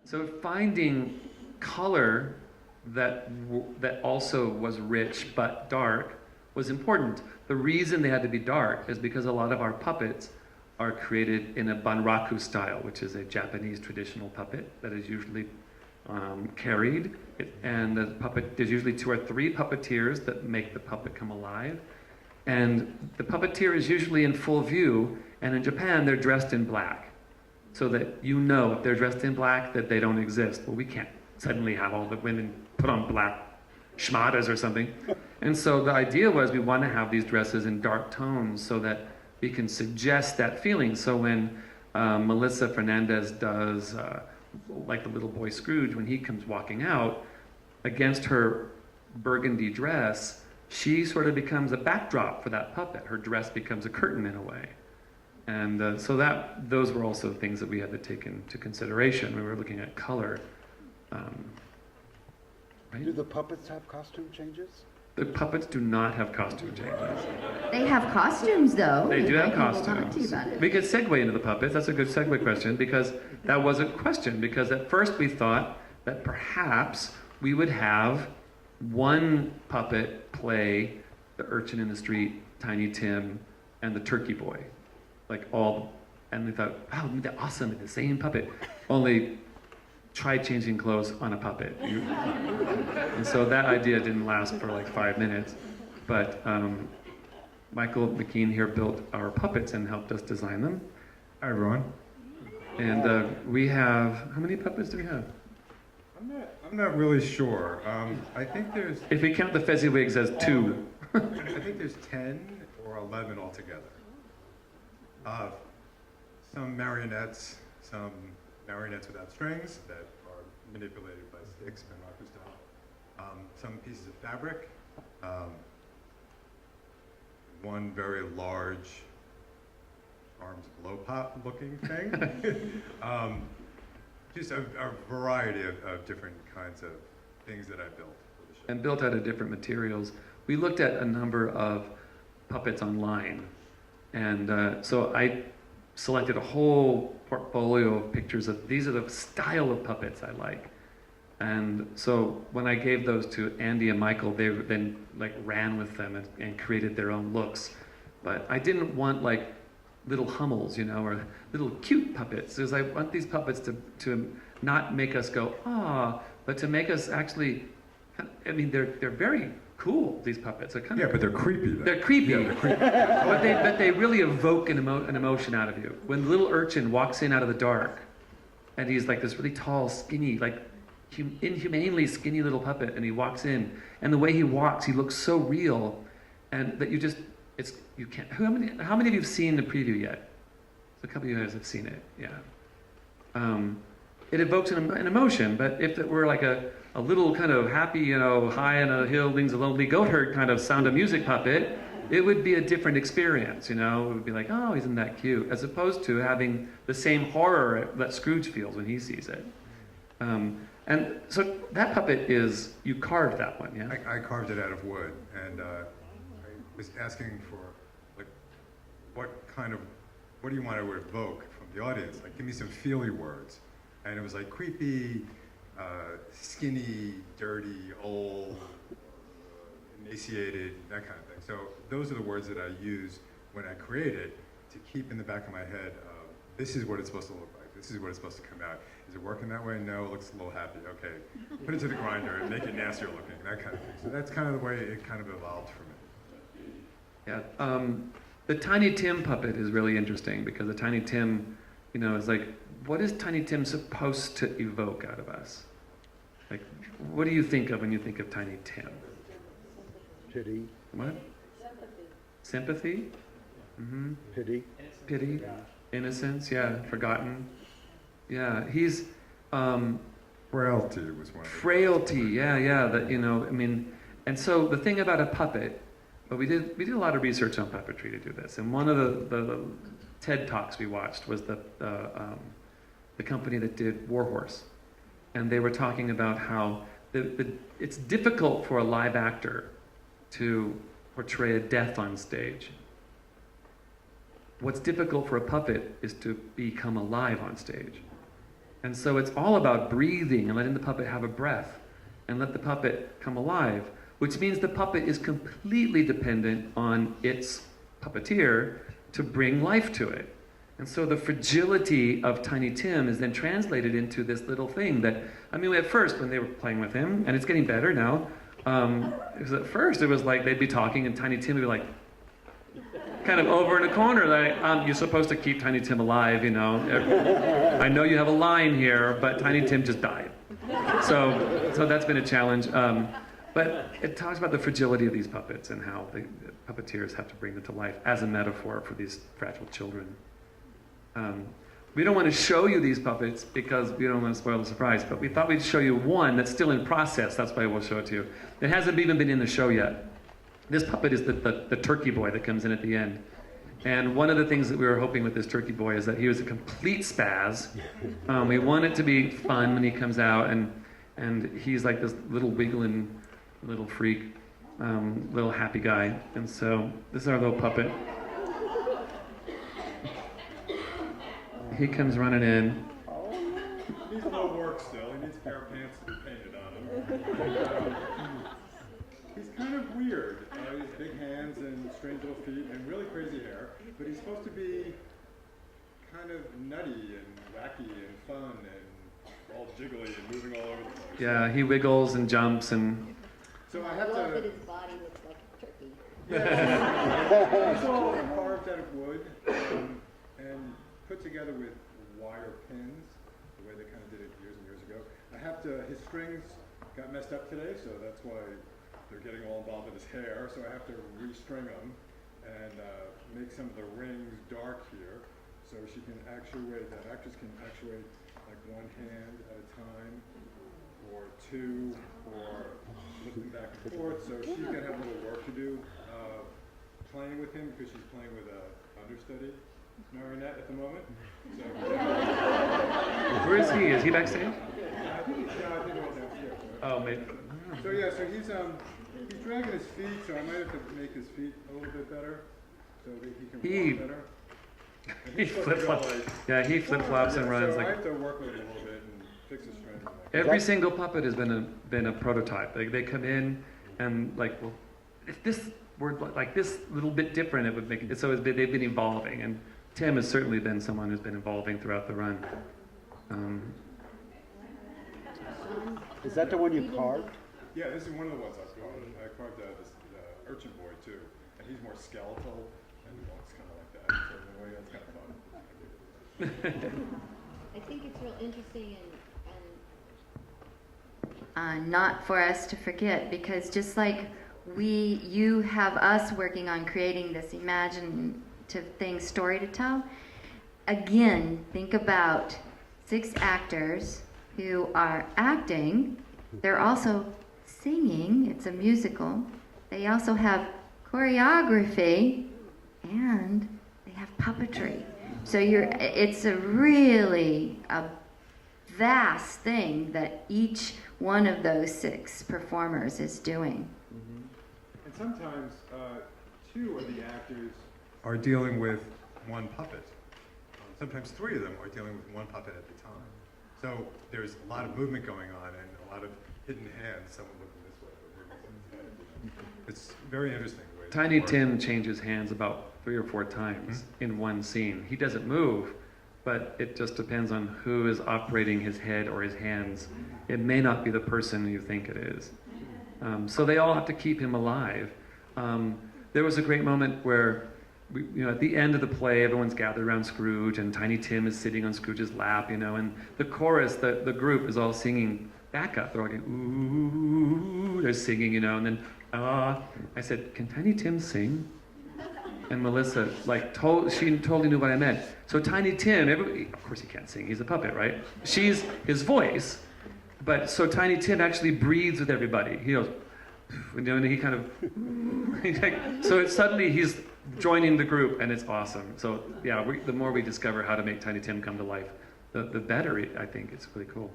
So finding color that also was rich but dark was important. The reason they had to be dark is because a lot of our puppets are created in a banraku style, which is a Japanese traditional puppet that is usually carried. And there's usually 2 or 3 puppeteers that make the puppet come alive. And the puppeteer is usually in full view, and in Japan they're dressed in black. So that you know if they're dressed in black that they don't exist. Well, we can't suddenly have all the women put on black shmadas or something. And so the idea was we want to have these dresses in dark tones so that we can suggest that feeling. So when Melissa Fernandez does, like the little boy Scrooge, when he comes walking out, against her burgundy dress, she sort of becomes a backdrop for that puppet. Her dress becomes a curtain in a way. And so those were also things that we had to take into consideration when we were looking at color. Right? Do the puppets have costume changes? The puppets do not have costume changes. They have costumes, though. They do have I will talk to you costumes. about it. We could segue into the puppets. That's a good segue question, because that was a question. Because at first we thought that perhaps we would have one puppet play the urchin in the street, Tiny Tim, and the turkey boy. And we thought, wow, wouldn't that awesome, it's the same puppet. Only try changing clothes on a puppet. And so that idea didn't last for like 5 minutes. But Michael McKean here built our puppets and helped us design them. Hi, everyone. And we have, how many puppets do we have? I'm not really sure. I think there's... If we count the Fezziwigs as 2. I think there's 10 or 11 altogether. Some marionettes without strings that are manipulated by sticks, banraku style. Some pieces of fabric. One very large arms blow pop looking thing. Just a variety of different kinds of things that I built for the show. And built out of different materials. We looked at a number of puppets online. And so I selected a whole portfolio of pictures of, these are the style of puppets I like. And so when I gave those to Andy and Michael, they then ran with them and created their own looks. But I didn't want little Hummels, or little cute puppets. Because I want these puppets to not make us go, but to make us actually, they're very cool, these puppets. Yeah, but they're creepy. They're creepy. Yeah, they're creepy. but they really evoke an emotion out of you. When the little urchin walks in out of the dark, and he's like this really tall, skinny, inhumanely skinny little puppet, and he walks in, and the way he walks, he looks so real, and that you can't. How many of you have seen the preview yet? A couple of you guys have seen it, yeah. It evokes an emotion, but if it were like a little kind of happy, high on a hill, leans a lonely goat herd kind of Sound of Music puppet, it would be a different experience, It would be like, oh, isn't that cute? As opposed to having the same horror that Scrooge feels when he sees it. And so that puppet you carved that one, yeah? I carved it out of wood, and I was asking for, what do you want to evoke from the audience? Give me some feely words. And it was creepy, skinny, dirty, old, emaciated, that kind of thing. So those are the words that I use when I create it to keep in the back of my head, this is what it's supposed to look like. This is what it's supposed to come out. Is it working that way? No, it looks a little happy. Okay, put it to the grinder and make it nastier looking, that kind of thing. So that's kind of the way it kind of evolved for me. Yeah, the Tiny Tim puppet is really interesting because the Tiny Tim, is what is Tiny Tim supposed to evoke out of us? What do you think of when you think of Tiny Tim? Pity. What? Sympathy? Mm-hmm. Pity. Pity. Innocence, yeah. Forgotten. Yeah, he's... Frailty was one of the... Frailty, yeah. And so the thing about a puppet, but we did a lot of research on puppetry to do this, and one of the TED Talks we watched was the company that did Warhorse, and they were talking about how it's difficult for a live actor to portray a death on stage. What's difficult for a puppet is to become alive on stage. And so it's all about breathing and letting the puppet have a breath and let the puppet come alive, which means the puppet is completely dependent on its puppeteer to bring life to it. And so the fragility of Tiny Tim is then translated into this little thing that, I mean, at first when they were playing with him, and it's getting better now, at first it was like they'd be talking and Tiny Tim would be like, kind of over in a corner, like, you're supposed to keep Tiny Tim alive, you know. I know you have a line here, but Tiny Tim just died. So that's been a challenge. But it talks about the fragility of these puppets and how the puppeteers have to bring them to life as a metaphor for these fragile children. We don't want to show you these puppets because we don't want to spoil the surprise, but we thought we'd show you one that's still in process. That's why we'll show it to you. It hasn't even been in the show yet. This puppet is the turkey boy that comes in at the end. And one of the things that we were hoping with this turkey boy is that he was a complete spaz. We want it to be fun when he comes out, and he's like this little wiggling little freak, little happy guy. And so this is our little puppet. He comes running in. He needs a little work still. He needs a pair of pants to be painted on him. He's kind of weird. He has big hands and strange little feet and really crazy hair. But he's supposed to be kind of nutty and wacky and fun and all jiggly and moving all over the place. Yeah, he wiggles and jumps and... So I I have love that to... his body looks like a turkey. It's all carved out of wood and put together with wire pins, the way they kind of did it years and years ago. His strings got messed up today, so that's why they're getting all involved in his hair. So I have to restring them and make some of the rings dark here, so she can actuate, the actress can actuate like one hand at a time, or two, or lift them back and forth. So she's gonna have a little work to do playing with him because she's playing with a understudy marionette at the moment. So, Where is he? Is he backstage? I think he's downstairs. Oh, maybe. So yeah, so he's dragging his feet, so I might have to make his feet a little bit better, so that he can walk better. And He he's supposed to go flip-flops. like- Yeah, he flip-flops and runs so I like... have to work with him a little bit and fix his strength. Every single puppet has been a prototype. Like they come in and like, well, if this were like this little bit different, it would make it. So they've been evolving, and Tim has certainly been someone who's been evolving throughout the run. Is that the one you carved? Yeah, this is one of the ones I've carved. I carved this urchin boy too, and he's more skeletal and walks kind of like that. So in a way, that's kind of fun. I think it's real interesting Not for us to forget, because just like you have us working on creating this imaginative thing, story to tell, again, think about 6 actors who are acting. They're also singing. It's a musical. They also have choreography, and they have puppetry. So it's a really vast thing that each one of those 6 performers is doing. And sometimes 2 of the actors are dealing with one puppet. Sometimes 3 of them are dealing with one puppet at a time. So there's a lot of movement going on and a lot of hidden hands. Someone looking this way, but we're looking this way. It's very interesting. The way Tiny Tim changes hands about 3 or 4 times in one scene. He doesn't move, but it just depends on who is operating his head or his hands. It may not be the person you think it is. So they all have to keep him alive. There was a great moment where, at the end of the play, everyone's gathered around Scrooge, and Tiny Tim is sitting on Scrooge's lap, and the chorus, the group is all singing backup. They're all going, ooh, they're singing, and then, I said, can Tiny Tim sing? And Melissa, she totally knew what I meant. So Tiny Tim, of course he can't sing, he's a puppet, right? She's his voice, but so Tiny Tim actually breathes with everybody. He goes, and he kind of, so suddenly he's joining the group, and it's awesome. So yeah, the more we discover how to make Tiny Tim come to life, the better I think. It's really cool.